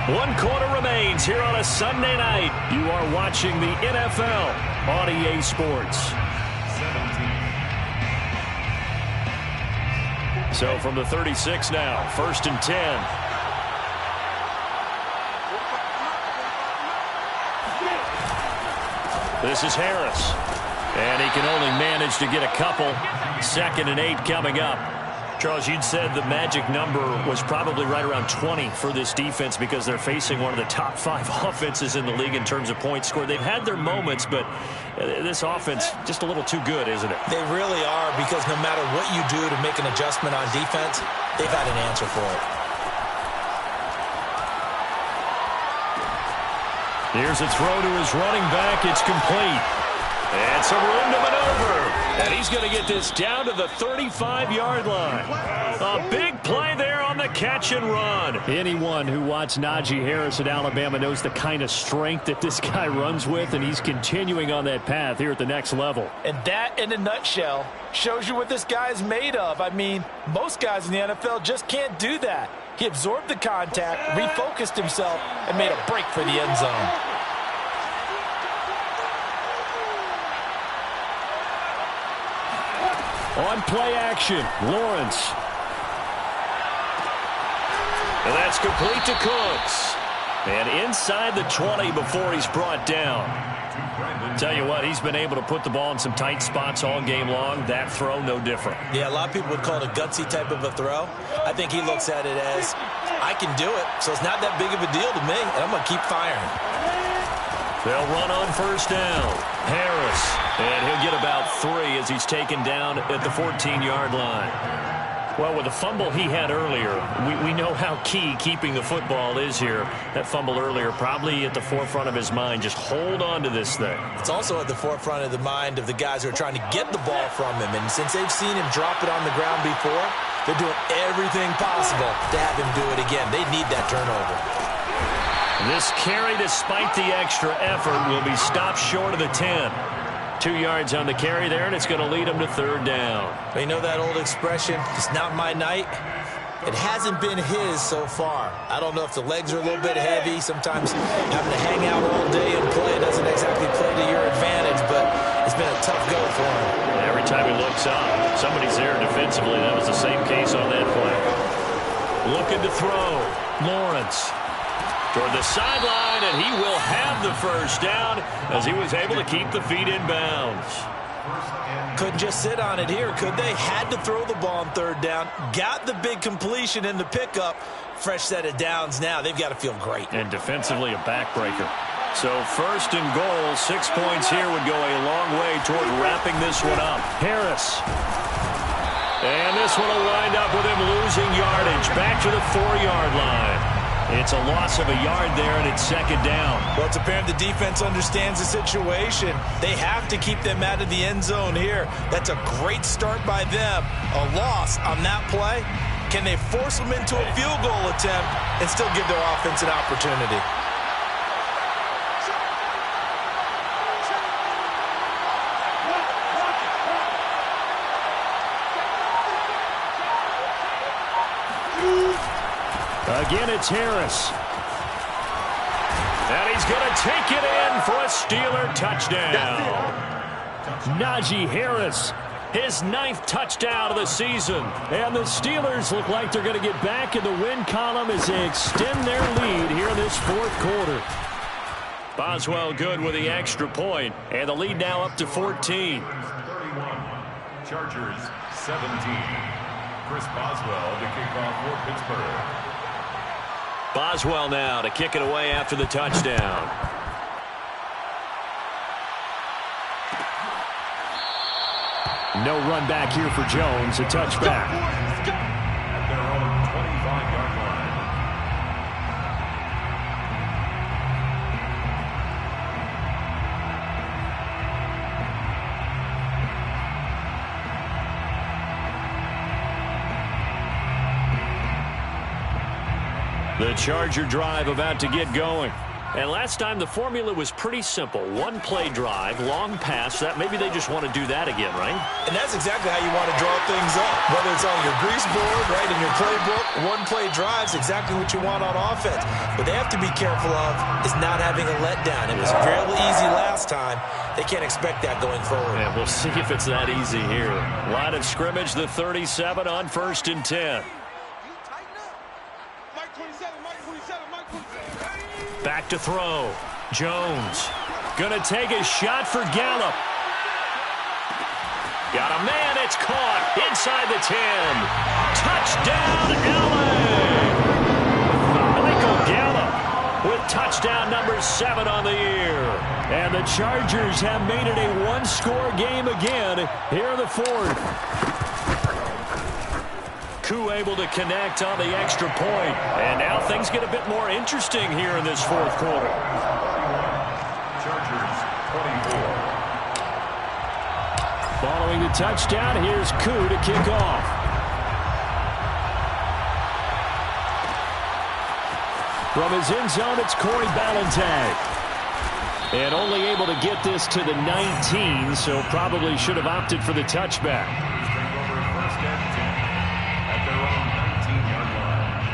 One quarter remains here on a Sunday night. You are watching the NFL on EA Sports. 17. So from the 36 now, 1st and 10. This is Harris. And he can only manage to get a couple. 2nd and 8 coming up. Charles, you'd said the magic number was probably right around 20 for this defense because they're facing one of the top 5 offenses in the league in terms of points scored. They've had their moments, but this offense just a little too good, isn't it? They really are, because no matter what you do to make an adjustment on defense, they've had an answer for it. Here's a throw to his running back. It's complete. And some room to maneuver. And he's going to get this down to the 35-yard line. A big play there on the catch and run. Anyone who watched Najee Harris at Alabama knows the kind of strength that this guy runs with, and he's continuing on that path here at the next level. And that, in a nutshell, shows you what this guy is made of. I mean, most guys in the NFL just can't do that. He absorbed the contact, refocused himself, and made a break for the end zone. On play action, Lawrence. And that's complete to Cooks. And inside the 20 before he's brought down. Tell you what, he's been able to put the ball in some tight spots all game long. That throw, no different. Yeah, a lot of people would call it a gutsy type of a throw. I think he looks at it as, I can do it, so it's not that big of a deal to me, and I'm going to keep firing. They'll run on first down. Harris. And he'll get about 3 as he's taken down at the 14-yard line. Well, with the fumble he had earlier, we know how key keeping the football is here. That fumble earlier probably at the forefront of his mind. Just hold on to this thing. It's also at the forefront of the mind of the guys who are trying to get the ball from him. And since they've seen him drop it on the ground before, they're doing everything possible to have him do it again. They need that turnover. This carry, despite the extra effort, will be stopped short of the 10. 2 yards on the carry there, and it's going to lead him to third down. You know that old expression, it's not my night? It hasn't been his so far. I don't know if the legs are a little bit heavy. Sometimes having to hang out all day and play doesn't exactly play to your advantage, but it's been a tough go for him. Every time he looks up, somebody's there defensively. That was the same case on that play. Looking to throw. Lawrence. Toward the sideline, and he will have the first down as he was able to keep the feet in bounds. Couldn't just sit on it here, could they? Had to throw the ball on third down. Got the big completion in the pickup. Fresh set of downs now. They've got to feel great. And defensively a backbreaker. So first and goal, 6 points here would go a long way toward wrapping this one up. Harris. And this one will wind up with him losing yardage. Back to the 4-yard line. It's a loss of a yard there, and it's second down. Well, it's apparent the defense understands the situation. They have to keep them out of the end zone here. That's a great start by them. A loss on that play. Can they force them into a field goal attempt and still give their offense an opportunity? Again, it's Harris. And he's going to take it in for a Steeler touchdown. Najee Harris, his 9th touchdown of the season. And the Steelers look like they're going to get back in the win column as they extend their lead here in this 4th quarter. Boswell good with the extra point, and the lead now up to 14. Chargers 17. Chris Boswell to kick off for Pittsburgh. Boswell now to kick it away after the touchdown. No run back here for Jones. A touchback. At their own 25-yard line. The Charger drive about to get going. And last time the formula was pretty simple. One play drive, long pass. That maybe they just want to do that again, right? And that's exactly how you want to draw things up. Whether it's on your grease board, right, in your playbook, one play drives exactly what you want on offense. What they have to be careful of is not having a letdown. It was fairly easy last time. They can't expect that going forward. And we'll see if it's that easy here. Line of scrimmage, the 37 on 1st and 10. Back to throw. Jones gonna take a shot for Gallup. Got a man, it's caught inside the 10. Touchdown, LA! Michael Gallup with touchdown number 7 on the year. And the Chargers have made it a one-score game again here in the 4th. Koo able to connect on the extra point. And now things get a bit more interesting here in this 4th quarter. Chargers 24. Following the touchdown, here's Koo to kick off. From his end zone, it's Corey Ballentine. And only able to get this to the 19, so probably should have opted for the touchback. Take over 1st and 10 at their own 19-yard line.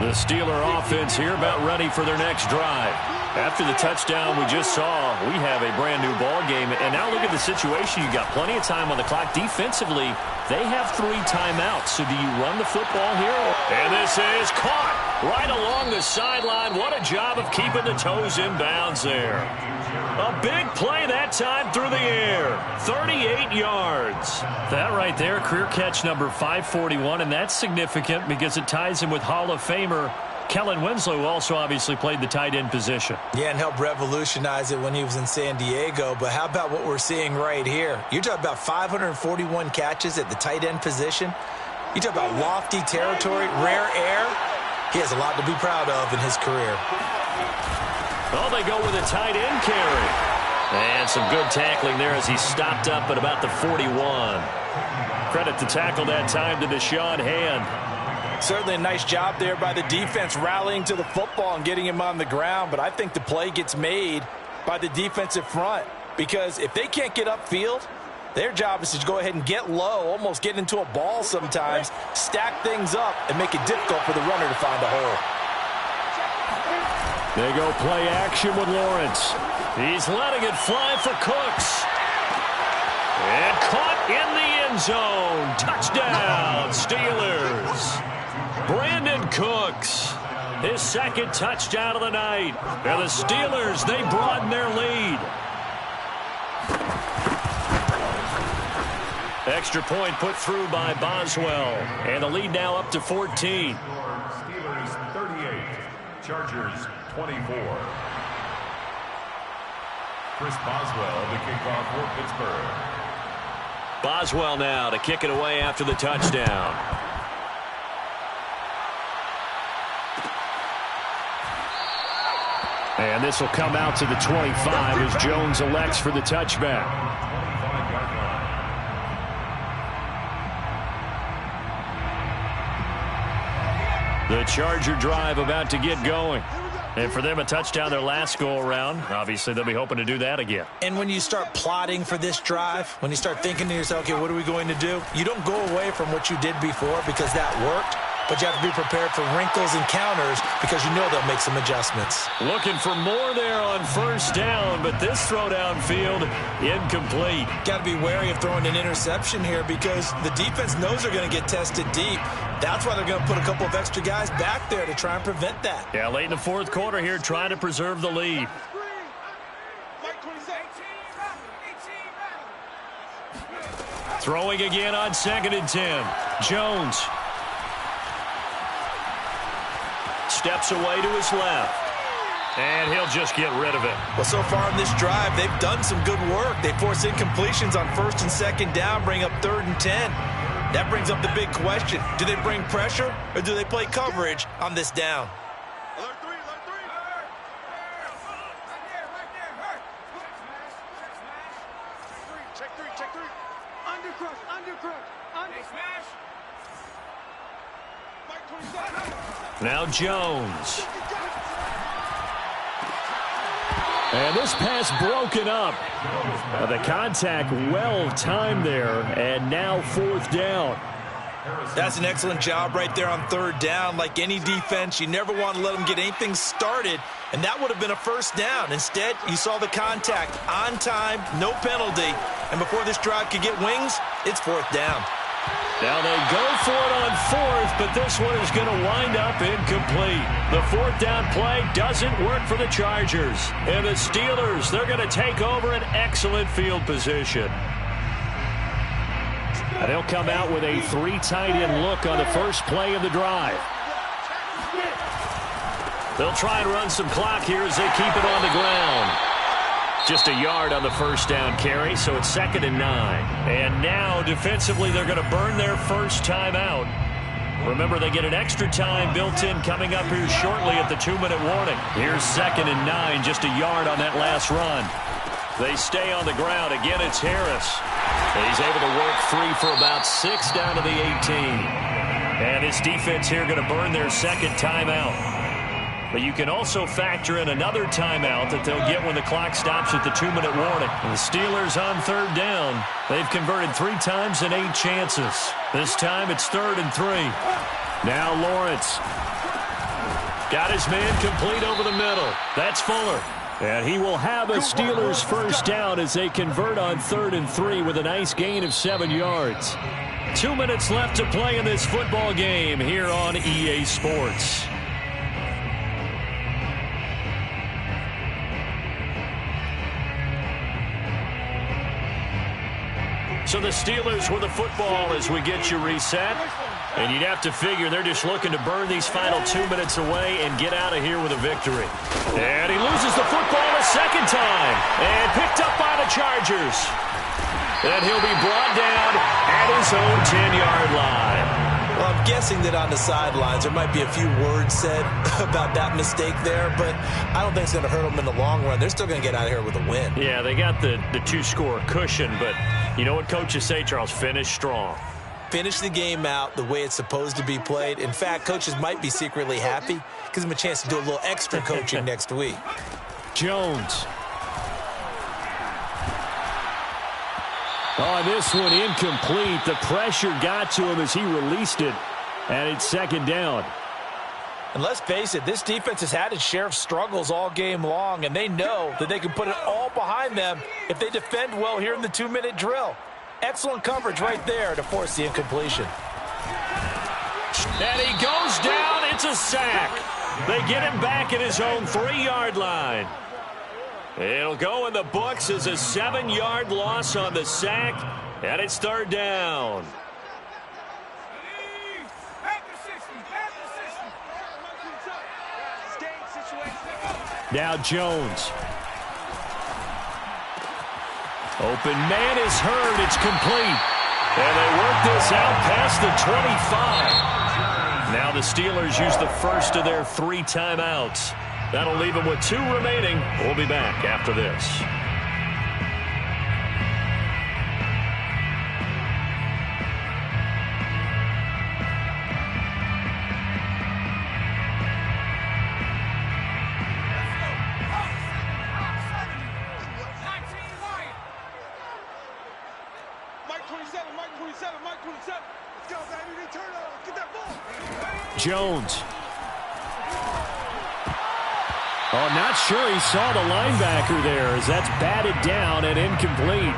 The Steeler offense here about ready for their next drive. After the touchdown we just saw, we have a brand new ball game. And now look at the situation. You got plenty of time on the clock. Defensively, they have 3 timeouts. So do you run the football here? And this is caught right along the sideline. What a job of keeping the toes in bounds there. A big play that time through the air. 38 yards. That right there, career catch number 541, and that's significant because it ties him with Hall of Famer Kellen Winslow, who also obviously played the tight end position. Yeah, and helped revolutionize it when he was in San Diego. But how about what we're seeing right here? You're talking about 541 catches at the tight end position. You talk about lofty territory, rare air. He has a lot to be proud of in his career. Oh, they go with a tight end carry. And some good tackling there as he stopped up at about the 41. Credit the tackle that time to Deshaun Hand. Certainly a nice job there by the defense rallying to the football and getting him on the ground. But I think the play gets made by the defensive front. Because if they can't get upfield, their job is to go ahead and get low, almost get into a ball sometimes, stack things up, and make it difficult for the runner to find a hole. They go play action with Lawrence. He's letting it fly for Cooks. And caught in the end zone. Touchdown, Steelers. Brandon Cooks, his 2nd touchdown of the night. And the Steelers, they broaden their lead. Extra point put through by Boswell. And the lead now up to 14. Steelers 38. Chargers 24. Chris Boswell to kick off for Pittsburgh. Boswell now to kick it away after the touchdown. And this will come out to the 25 as Jones elects for the touchback. 25-yard line. The Charger drive about to get going. And for them, a touchdown their last go-around. Obviously, they'll be hoping to do that again. And when you start plotting for this drive, when you start thinking to yourself, okay, what are we going to do? You don't go away from what you did before because that worked. but you have to be prepared for wrinkles and counters because you know they'll make some adjustments. Looking for more there on first down, but this throw downfield incomplete. Got to be wary of throwing an interception here because the defense knows they're going to get tested deep. That's why they're going to put a couple of extra guys back there to try and prevent that. Yeah, late in the fourth quarter here, trying to preserve the lead. Throwing again on 2nd and 10. Jones steps away to his left. And he'll just get rid of it. Well, so far in this drive, they've done some good work. They force incompletions on 1st and 2nd down, bring up 3rd and 10. That brings up the big question. Do they bring pressure or do they play coverage on this down? Now Jones. And this pass broken up. The contact well timed there, and now 4th down. That's an excellent job right there on 3rd down. Like any defense, you never want to let them get anything started, and that would have been a 1st down. Instead, you saw the contact on time, no penalty, and before this drive could get wings, it's 4th down. Now they go for it on 4th, but this one is going to wind up incomplete. The 4th down play doesn't work for the Chargers. And the Steelers, they're going to take over an excellent field position. And they'll come out with a 3 tight end look on the first play of the drive. They'll try and run some clock here as they keep it on the ground. Just a yard on the first down carry, so it's 2nd and 9. And now, defensively, they're going to burn their first timeout. Remember, they get an extra time built in coming up here shortly at the 2-minute warning. Here's 2nd and 9, just a yard on that last run. They stay on the ground. Again, it's Harris. He's able to work free for about 6 down to the 18. And this defense here going to burn their second timeout. But you can also factor in another timeout that they'll get when the clock stops at the 2-minute warning. And the Steelers on 3rd down. They've converted 3 times in 8 chances. This time it's 3rd and 3. Now Lawrence. Got his man complete over the middle. That's Fuller. And he will have a Steelers first down as they convert on 3rd and 3 with a nice gain of 7 yards. 2 minutes left to play in this football game here on EA Sports. So the Steelers with the football as we get you reset. And you'd have to figure they're just looking to burn these final 2 minutes away and get out of here with a victory. And he loses the football a second time. And picked up by the Chargers. And he'll be brought down at his own 10-yard line. Well, I'm guessing that on the sidelines there might be a few words said about that mistake there, but I don't think it's going to hurt them in the long run. They're still going to get out of here with a win. Yeah, they got the 2-score cushion, but you know what coaches say, Charles? Finish strong. Finish the game out the way it's supposed to be played. In fact, coaches might be secretly happy. Gives them a chance to do a little extra coaching next week. Jones. Oh, this one incomplete. The pressure got to him as he released it. And it's 2nd down. And let's face it, this defense has had its share of struggles all game long, and they know that they can put it all behind them if they defend well here in the 2-minute drill. Excellent coverage right there to force the incompletion. And he goes down. It's a sack. They get him back at his own 3-yard line. It'll go in the books as a 7-yard loss on the sack, and it's 3rd down. Now Jones. Open man is heard. It's complete. And they work this out past the 25. Now the Steelers use the first of their 3 timeouts. That'll leave them with 2 remaining. We'll be back after this. Mike 27, Mike 27, Mike 27. Let's go, baby. Return on. Get that ball. Jones. Oh, not sure he saw the linebacker there as that's batted down and incomplete.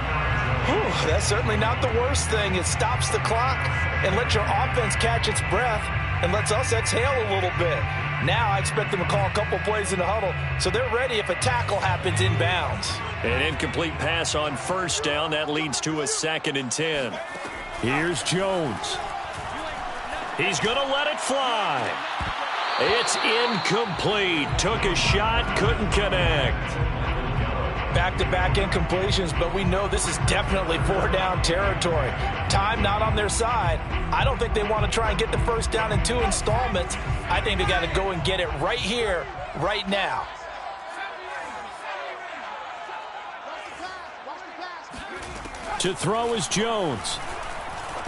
Whew, that's certainly not the worst thing. It stops the clock and lets your offense catch its breath and lets us exhale a little bit. Now I expect them to call a couple plays in the huddle so they're ready if a tackle happens inbounds. An incomplete pass on first down. That leads to a 2nd and 10. Here's Jones. He's going to let it fly. It's incomplete. Took a shot, couldn't connect. Back-to-back incompletions, but we know this is definitely 4-down territory. Time not on their side. I don't think they want to try and get the first down in 2 installments. I think they got to go and get it right here, right now. To throw is Jones.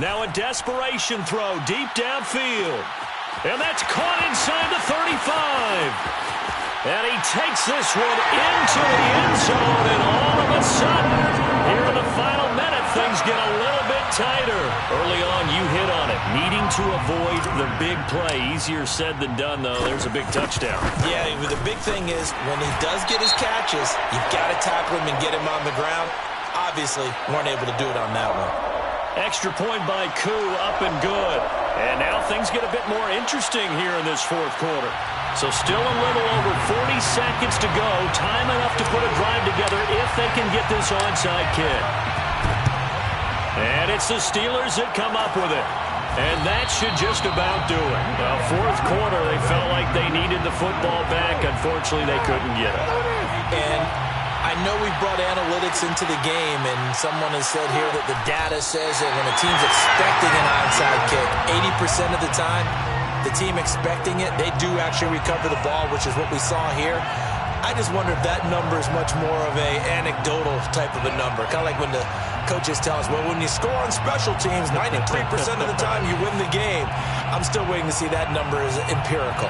Now a desperation throw deep downfield. And that's caught inside the 35. And he takes this one into the end zone, and all of a sudden, here in the final minute, things get a little bit tighter. Early on, you hit on it, needing to avoid the big play. Easier said than done, though. There's a big touchdown. Yeah, the big thing is when he does get his catches, you've got to tackle him and get him on the ground. Obviously, weren't able to do it on that one. Extra point by Koo, up and good. And now things get a bit more interesting here in this 4th quarter. So still a little over 40 seconds to go. Time enough to put a drive together if they can get this onside kick. And it's the Steelers that come up with it. And that should just about do it. 4th quarter, they felt like they needed the football back. Unfortunately, they couldn't get it. And I know we've brought analytics into the game, and someone has said here that the data says that when a team's expecting an onside kick, 80% of the time, the team expecting it, they do actually recover the ball, which is what we saw here. I just wonder if that number is much more of a anecdotal type of a number. Kind of like when the coaches tell us, well, when you score on special teams, 93% of the time you win the game. I'm still waiting to see that number as empirical.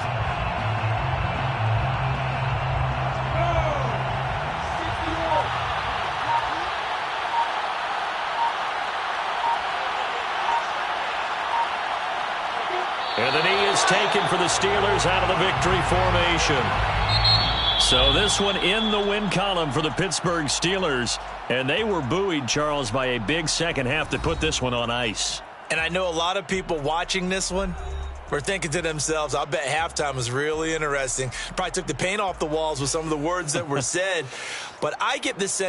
And the knee is taken for the Steelers out of the victory formation. So this one in the win column for the Pittsburgh Steelers. And they were buoyed, Charles, by a big second half to put this one on ice. And I know a lot of people watching this one were thinking to themselves, I bet halftime was really interesting. Probably took the paint off the walls with some of the words that were said. But I get this sense